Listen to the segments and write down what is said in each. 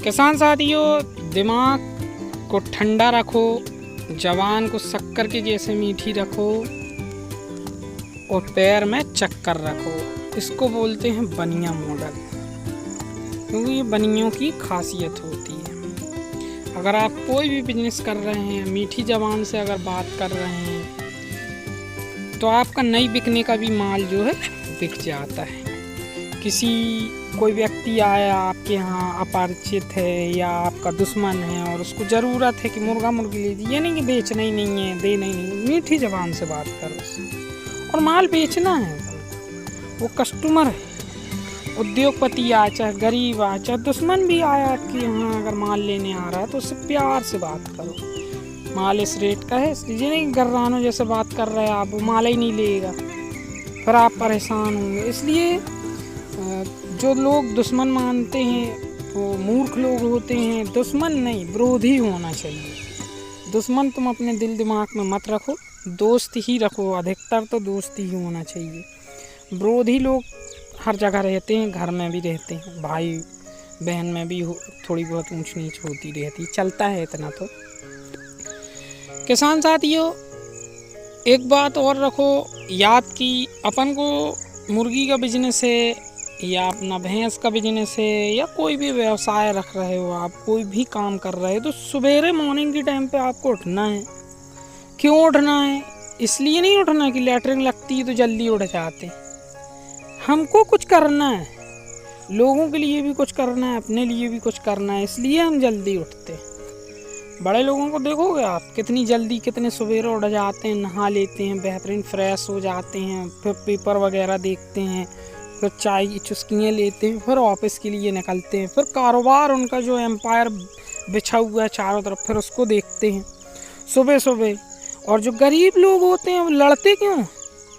किसान साथियों, दिमाग को ठंडा रखो, जवान को शक्कर के जैसे मीठी रखो और पैर में चक्कर रखो। इसको बोलते हैं बनिया मॉडल, क्योंकि ये बनियों की खासियत होती है। अगर आप कोई भी बिजनेस कर रहे हैं, मीठी जबान से अगर बात कर रहे हैं, तो आपका नहीं बिकने का भी माल जो है बिक जाता है। कोई व्यक्ति आया आपके यहाँ अपरिचित है या आपका दुश्मन है और उसको ज़रूरत है कि मुर्गा मुर्गी लीजिए, ये नहीं कि बेचना ही नहीं है, देना ही नहीं है, मीठी ज़बान से बात करो उससे और माल बेचना है। वो कस्टमर है, उद्योगपति आया चाहे गरीब आया चाहे दुश्मन भी आया आपके यहाँ, अगर माल लेने आ रहा है तो उससे प्यार से बात करो। माल इस रेट का है, इसलिए नहीं गर्रानों जैसे बात कर रहे हैं आप, वो माल ही नहीं लेगा, फिर आप परेशान होंगे। इसलिए जो लोग दुश्मन मानते हैं वो मूर्ख लोग होते हैं। दुश्मन नहीं, विरोधी होना चाहिए। दुश्मन तुम अपने दिल दिमाग में मत रखो, दोस्त ही रखो। अधिकतर तो दोस्त ही होना चाहिए। विरोधी लोग हर जगह रहते हैं, घर में भी रहते हैं, भाई बहन में भी थोड़ी बहुत ऊंच नीच होती रहती, चलता है इतना तो। किसान साथियों, एक बात और रखो याद की, अपन को मुर्गी का बिजनेस है या अपना भैंस का बिजनेस है या कोई भी व्यवसाय रख रहे हो आप, कोई भी काम कर रहे हो, तो सवेरे मॉर्निंग के टाइम पे आपको उठना है। क्यों उठना है? इसलिए नहीं उठना कि लैटरिन लगती है तो जल्दी उठ जाते। हमको कुछ करना है, लोगों के लिए भी कुछ करना है, अपने लिए भी कुछ करना है, इसलिए हम जल्दी उठते हैं। बड़े लोगों को देखोगे आप, कितनी जल्दी कितने सवेरे उठ जाते हैं, नहा लेते हैं, बेहतरीन फ्रेश हो जाते हैं, फिर पेपर वगैरह देखते हैं, फिर चाय की चुस्कियाँ लेते हैं, फिर ऑफिस के लिए निकलते हैं, फिर कारोबार उनका जो एम्पायर बिछा हुआ है चारों तरफ, फिर उसको देखते हैं सुबह सुबह। और जो गरीब लोग होते हैं वो लड़ते क्यों?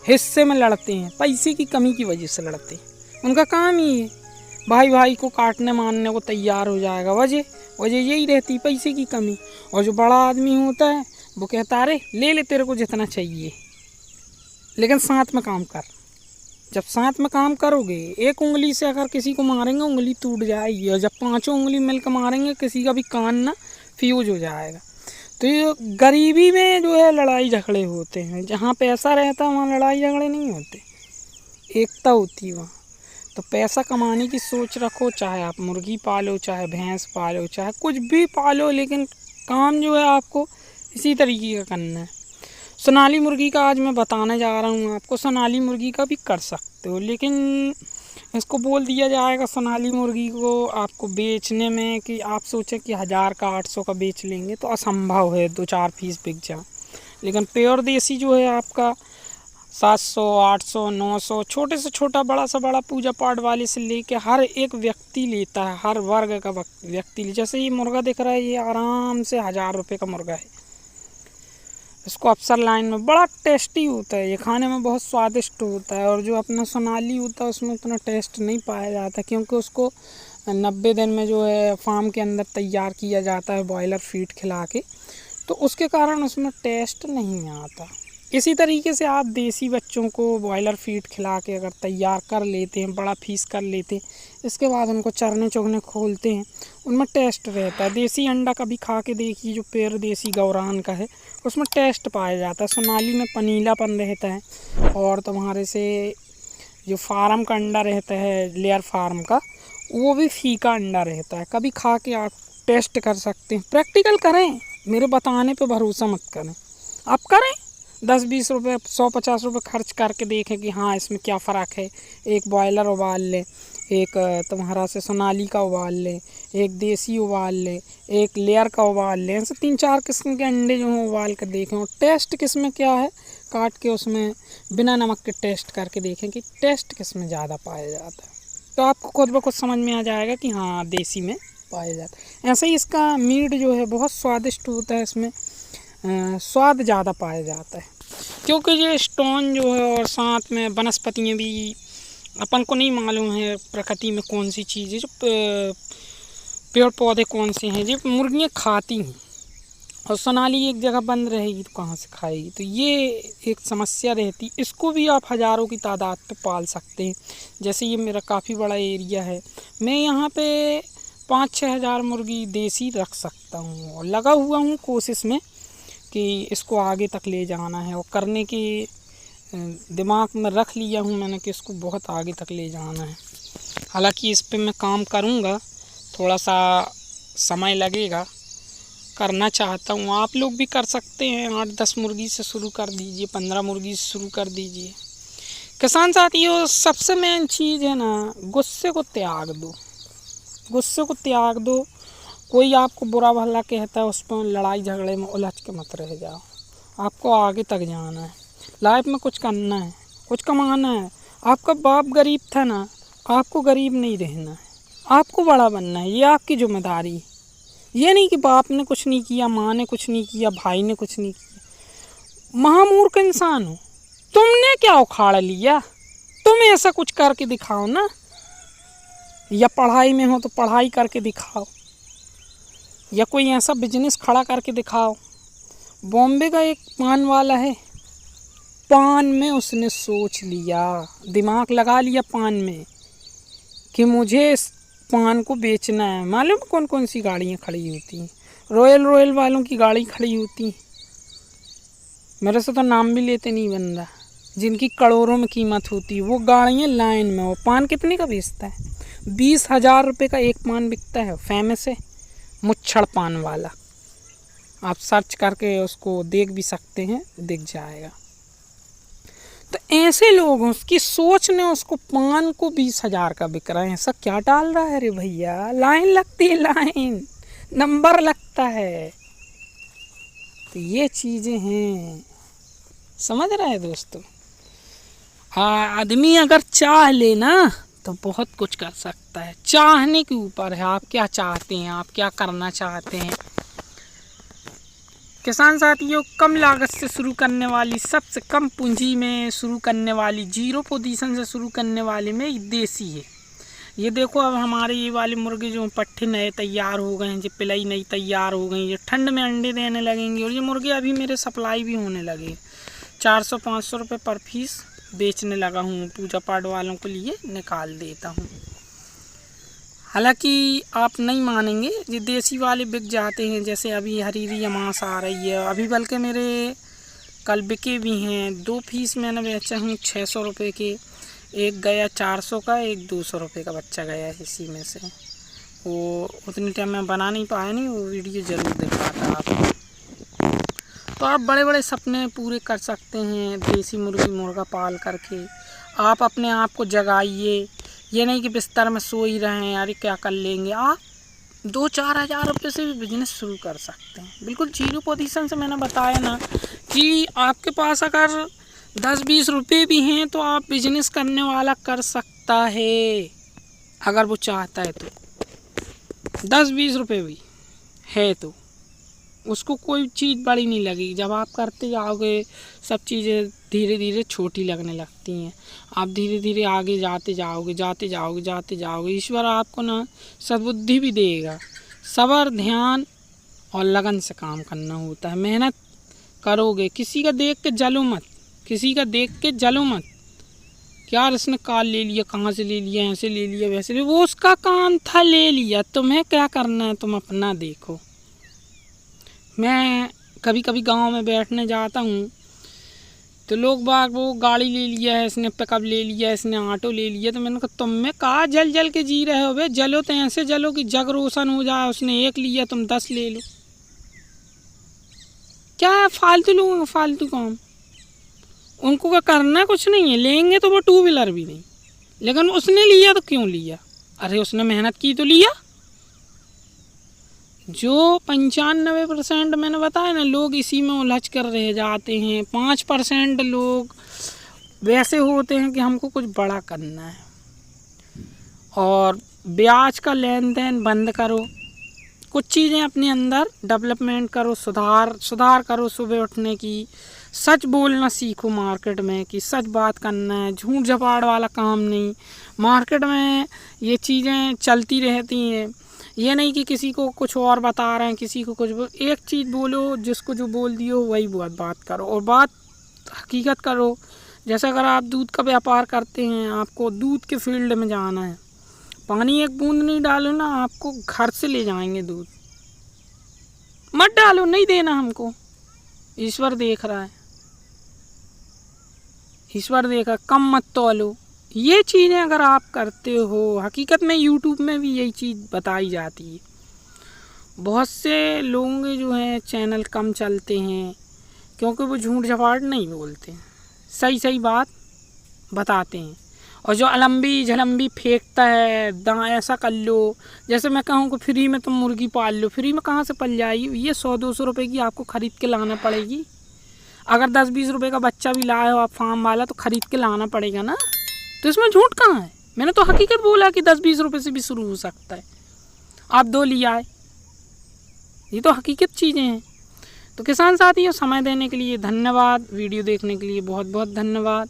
हिस्से में लड़ते हैं, पैसे की कमी की वजह से लड़ते हैं। उनका काम ही है, भाई भाई को काटने मारने को तैयार हो जाएगा। वजह यही रहती, पैसे की कमी। और जो बड़ा आदमी होता है वो कहता है अरे ले ले, तेरे को जितना चाहिए, लेकिन साथ में काम कर। जब साथ में काम करोगे, एक उंगली से अगर किसी को मारेंगे उंगली टूट जाएगी, और जब पांचों उंगली मिलकर मारेंगे किसी का भी कान ना फ्यूज हो जाएगा। तो ये गरीबी में जो है लड़ाई झगड़े होते हैं, जहाँ पैसा रहता है वहाँ लड़ाई झगड़े नहीं होते, एकता होती है वहाँ। तो पैसा कमाने की सोच रखो, चाहे आप मुर्गी पालो, चाहे भैंस पालो, चाहे कुछ भी पालो, लेकिन काम जो है आपको इसी तरीके का करना है। सोनाली मुर्गी का आज मैं बताने जा रहा हूँ आपको। सोनाली मुर्गी का भी कर सकते हो, लेकिन इसको बोल दिया जाएगा सोनाली मुर्गी को आपको बेचने में कि आप सोचें कि 1000 का 800 का बेच लेंगे, तो असंभव है, 2-4 पीस बिक जाए। लेकिन प्योर देसी जो है आपका 700, 800, 900, छोटे से छोटा बड़ा से बड़ा पूजा पाठ वाले से लेके हर एक व्यक्ति लेता है, हर वर्ग का व्यक्ति। जैसे ये मुर्गा दिख रहा है, ये आराम से 1000 रुपये का मुर्गा है। इसको अफसर लाइन में बड़ा टेस्टी होता है, ये खाने में बहुत स्वादिष्ट होता है। और जो अपना सोनाली होता है उसमें उतना टेस्ट नहीं पाया जाता, क्योंकि उसको 90 दिन में जो है फार्म के अंदर तैयार किया जाता है बॉयलर फीड खिला के, तो उसके कारण उसमें टेस्ट नहीं आता। इसी तरीके से आप देसी बच्चों को बॉयलर फीड खिला के अगर तैयार कर लेते हैं, बड़ा फीस कर लेते हैं, इसके बाद उनको चरने चुगने खोलते हैं, उनमें टेस्ट रहता है। देसी अंडा कभी खा के देखिए, जो प्योर देसी गौरान का है, उसमें टेस्ट पाया जाता है। सोनाली में पनीलापन रहता है। और तुम्हारे से जो फार्म का अंडा रहता है, लेयर फार्म का, वो भी फीका अंडा रहता है। कभी खा के आप टेस्ट कर सकते हैं, प्रैक्टिकल करें, मेरे बताने पे भरोसा मत करें, आप करें। 10-20 रुपये, 100-50 रुपये खर्च करके देखें कि हाँ इसमें क्या फ़र्क है। एक बॉयलर उबाल ले, एक तुम्हारा से सोनाली का उबाल ले, एक देसी उबाल ले, एक लेयर का उबाल ले, ऐसे 3-4 किस्म के अंडे जो हैं उबाल कर देखें, और टेस्ट किस में क्या है काट के उसमें बिना नमक के टेस्ट करके देखें कि टेस्ट किस में ज़्यादा पाया जाता है। तो आपको खुद ब खुद समझ में आ जाएगा कि हाँ देसी में पाया जाता है। ऐसे ही इसका मीट जो है बहुत स्वादिष्ट होता है, इसमें स्वाद ज़्यादा पाया जाता है, क्योंकि ये स्टोन जो है और साथ में वनस्पतियाँ भी अपन को नहीं मालूम है प्रकृति में कौन सी चीज़ है, जो पेड़ पौधे कौन से हैं जो मुर्गियाँ खाती हैं। और सोनाली एक जगह बंद रहेगी तो कहाँ से खाएगी, तो ये एक समस्या रहती। इसको भी आप हज़ारों की तादाद पे पाल सकते हैं। जैसे ये मेरा काफ़ी बड़ा एरिया है, मैं यहाँ पे 5-6 हज़ार मुर्गी देसी रख सकता हूँ। और लगा हुआ हूँ कोशिश में कि इसको आगे तक ले जाना है, और करने की दिमाग में रख लिया हूँ मैंने कि इसको बहुत आगे तक ले जाना है। हालांकि इस पे मैं काम करूँगा, थोड़ा सा समय लगेगा, करना चाहता हूँ। आप लोग भी कर सकते हैं, 8-10 मुर्गी से शुरू कर दीजिए, 15 मुर्गी से शुरू कर दीजिए। किसान साथियों, सबसे मेन चीज़ है ना, गुस्से को त्याग दो, गुस्से को त्याग दो। कोई आपको बुरा भला कहता है, उस पर लड़ाई झगड़े में उलझ के मत रह जाओ। आपको आगे तक जाना है, लाइफ में कुछ करना है, कुछ कमाना है। आपका बाप गरीब था ना, आपको गरीब नहीं रहना है, आपको बड़ा बनना है। ये आपकी जिम्मेदारी। ये नहीं कि बाप ने कुछ नहीं किया, माँ ने कुछ नहीं किया, भाई ने कुछ नहीं किया। महामूर्ख इंसान हो, तुमने क्या उखाड़ लिया? तुम ऐसा कुछ करके दिखाओ ना, या पढ़ाई में हो तो पढ़ाई करके दिखाओ, या कोई ऐसा बिजनेस खड़ा करके दिखाओ। बॉम्बे का एक पान वाला है, पान में उसने सोच लिया, दिमाग लगा लिया पान में कि मुझे इस पान को बेचना है। मालूम कौन कौन सी गाड़ियाँ खड़ी होती हैं? रॉयल वालों की गाड़ी खड़ी होती, मेरे से तो नाम भी लेते नहीं बन रहा, जिनकी करोड़ों में कीमत होती है। वो गाड़ियाँ लाइन में, वो पान कितने का बेचता है? 20,000 रुपये का एक पान बिकता है। फेमस है, मुच्छड़ पान वाला। आप सर्च करके उसको देख भी सकते हैं, दिख जाएगा। तो ऐसे लोग, उसकी सोच ने उसको पान को 20,000 का बिक रहा है। ऐसा क्या डाल रहा है? अरे भैया, लाइन लगती है, लाइन नंबर लगता है। तो ये चीज़ें हैं, समझ रहे हैं दोस्तों? आदमी अगर चाह ले ना तो बहुत कुछ कर सकता है। चाहने के ऊपर है, आप क्या चाहते हैं, आप क्या करना चाहते हैं। किसान साथियों, कम लागत से शुरू करने वाली, सबसे कम पूंजी में शुरू करने वाली, 0 पोजीशन से शुरू करने वाले में देसी है। ये देखो, अब हमारे ये वाले मुर्गे जो पट्टे नए तैयार हो गए हैं, जो पिलाई नई तैयार हो गई, ये ठंड में अंडे देने लगेंगे। और ये मुर्गे अभी मेरे सप्लाई भी होने लगे। 400-500 रुपये पर पीस बेचने लगा हूँ, पूजा पाठ वालों के लिए निकाल देता हूँ। हालांकि आप नहीं मानेंगे, ये देसी वाले बिक जाते हैं। जैसे अभी हरीरी अमास आ रही है, अभी बल्कि मेरे कल बिके भी हैं। 2 पीस मैंने बेचा हूँ 600 रुपये के, एक गया 400 का, एक 200 रुपये का बच्चा गया है इसी में से। वो उतनी टाइम में बना नहीं पाया, नहीं वो वीडियो ज़रूर दिखाता आपको। तो आप बड़े बड़े सपने पूरे कर सकते हैं देसी मुर्गा पाल करके। आप अपने आप को जगाइए, ये नहीं कि बिस्तर में सो ही रहे हैं, अरे क्या कर लेंगे। आप 2-4 हज़ार रुपये से भी बिजनेस शुरू कर सकते हैं, बिल्कुल 0 पोजीशन से। मैंने बताया ना कि आपके पास अगर 10-20 रुपये भी हैं तो आप बिजनेस करने वाला कर सकता है, अगर वो चाहता है तो। 10-20 रुपये भी है तो उसको कोई चीज़ बड़ी नहीं लगेगी। जब आप करते जाओगे, सब चीज़ें धीरे धीरे छोटी लगने लगती हैं। आप धीरे धीरे आगे जाते जाओगे। ईश्वर आपको ना सद्बुद्धि भी देगा। सब्र, ध्यान और लगन से काम करना होता है। मेहनत करोगे, किसी का देख के जलो मत। क्या इसने कार ले लिया, कहाँ से ले लिया, ऐसे ले लिया, वैसे ले, वो उसका काम था, ले लिया। तुम्हें क्या करना है, तुम अपना देखो। मैं कभी कभी गांव में बैठने जाता हूँ तो लोग बाग, वो गाड़ी ले लिया है इसने, पिकअप ले लिया, इसने ऑटो ले लिया। तो मैंने कहा, तुम में कहा जल के जी रहे हो बे? जलो तो ऐसे जलो कि जग रोशन हो जाए। उसने 1 लिया, तुम 10 ले लो। क्या है फालतू लोगों का फालतू काम? उनको का करना कुछ नहीं है, लेंगे तो वो 2 व्हीलर भी नहीं। लेकिन उसने लिया तो क्यों लिया? अरे उसने मेहनत की तो लिया। जो 95% मैंने बताया ना, लोग इसी में उलझ कर रह जाते हैं। 5% लोग वैसे होते हैं कि हमको कुछ बड़ा करना है। और ब्याज का लेन देन बंद करो, कुछ चीज़ें अपने अंदर डेवलपमेंट करो, सुधार करो। सुबह उठने की, सच बोलना सीखो मार्केट में, कि सच बात करना है, झूठ झपाड़ वाला काम नहीं। मार्केट में ये चीज़ें चलती रहती हैं। ये नहीं कि किसी को कुछ और बता रहे हैं, किसी को कुछ एक चीज़ बोलो, जिसको जो बोल दियो वही बात करो, और बात हकीकत करो। जैसे अगर आप दूध का व्यापार करते हैं, आपको दूध के फील्ड में जाना है, पानी एक बूंद नहीं डालो ना, आपको घर से ले जाएंगे दूध। मत डालो, नहीं देना हमको। ईश्वर देख रहा है, ईश्वर देखा, कम मत तोलो। ये चीज़ें अगर आप करते हो, हकीकत में यूट्यूब में भी यही चीज़ बताई जाती है। बहुत से लोगों के जो हैं चैनल कम चलते हैं क्योंकि वो झूठ झपाट नहीं बोलते, सही सही बात बताते हैं। और जो अलंबी झलम्बी फेंकता है, दाँ ऐसा कर लो, जैसे मैं कहूँ कि फ्री में तुम मुर्गी पाल लो, फ्री में कहाँ से पल जाएगी? ये 100-200 रुपये की आपको ख़रीद के लाना पड़ेगी। अगर 10-20 रुपये का बच्चा भी लाए हो आप फार्म वाला, तो ख़रीद के लाना पड़ेगा ना। तो इसमें झूठ कहाँ है? मैंने तो हकीकत बोला कि 10-20 रुपये से भी शुरू हो सकता है। आप 2 लिया है, ये तो हकीकत चीज़ें हैं। तो किसान साथियों, समय देने के लिए धन्यवाद, वीडियो देखने के लिए बहुत बहुत धन्यवाद।